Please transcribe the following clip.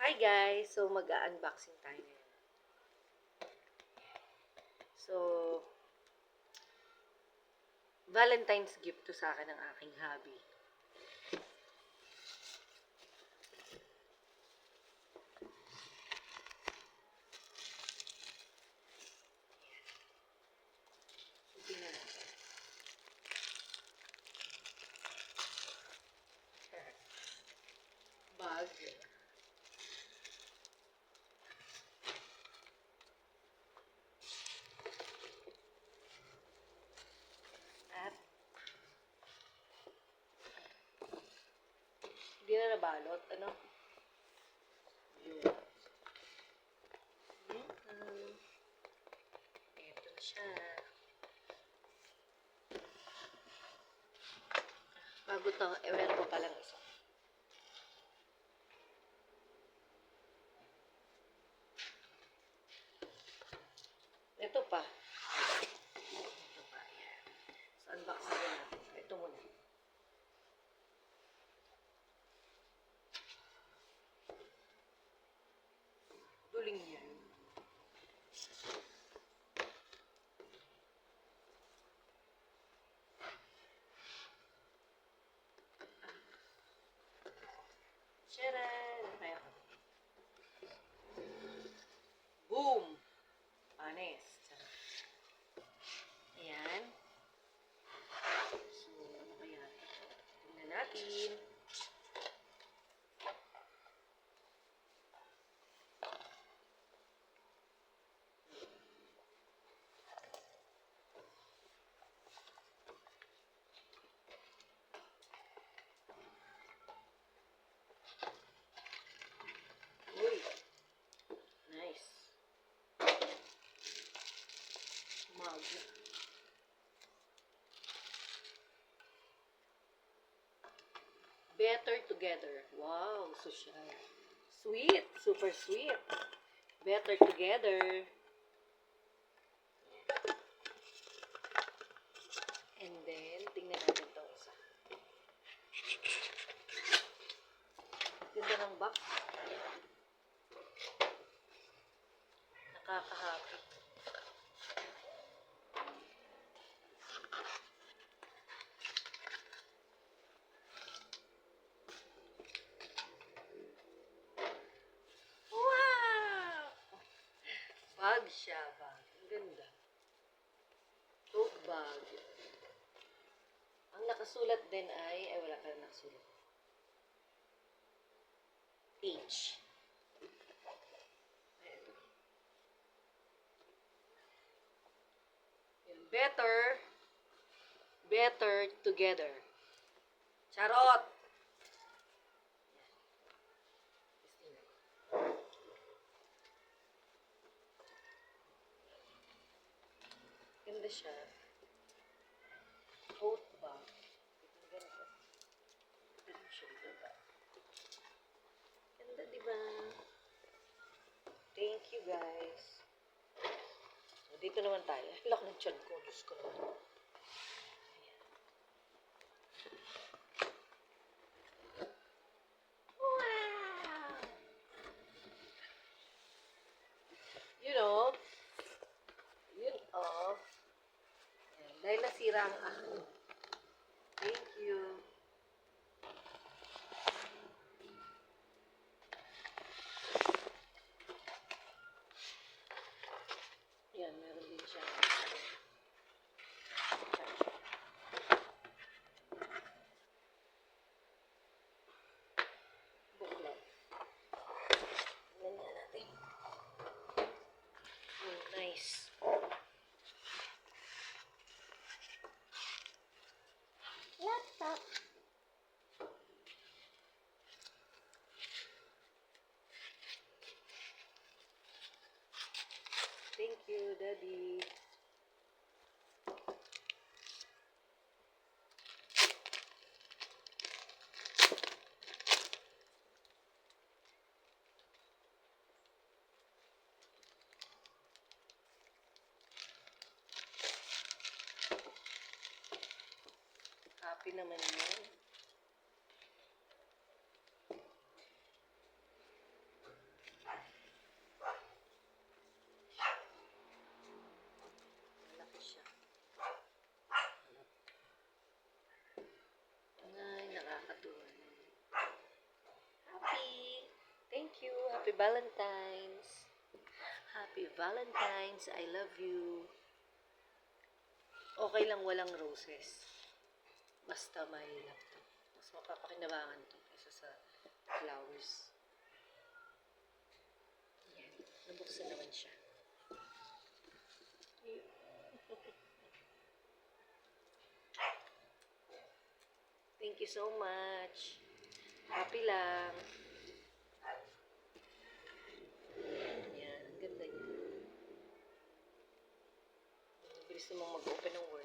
Hi guys! So, mag-unboxing tayo ngayon. So, Valentine's gift to sa akin ng aking hubby. Tingnan natin. Bag. At hindi na nabalot. Ano? Yun. Ito na siya. Bago to, meron ko palang isa. Ito pa. Ito pa. Yan. So, unboxing na natin. Ito muna. Duling yan. Charan! Ayan. Boom! Panis. Ayan. So, ano kaya? Tingnan natin. Uy! Nice. Mug. Better together. Wow, social. Sweet. Super sweet. Better together. And then, tingnan natin ito isa. Ganda ng box. Nakaka-happy. Wow! Bag siya, bag. Ang ganda. Tote bag. Ang nakasulat din ay wala ka na nakasulat. H. Better. Better together. Charot! Ganda siya. Tote bag. Ganda. Ganda siya. Ganda, diba? Thank you, guys. Dito naman tayo. Laki ng tiyan ko. Diyos ko naman. Wow! You know, dahil nasira ang akin. Thank you. Yan, meron din siya. Booklet. Tingnan natin. Nice. Laptop. Thank you, Daddy. Happy naman yun. Happy Valentine's. Happy Valentine's. I love you. Okay lang walang roses. Basta may laptop. Mas mapapakinabangan to kaysa sa flowers. Yan. Nabuksan naman siya. Thank you so much. Happy lang. Yan. Ang ganda niya. Bilis namang mag-open ng Word.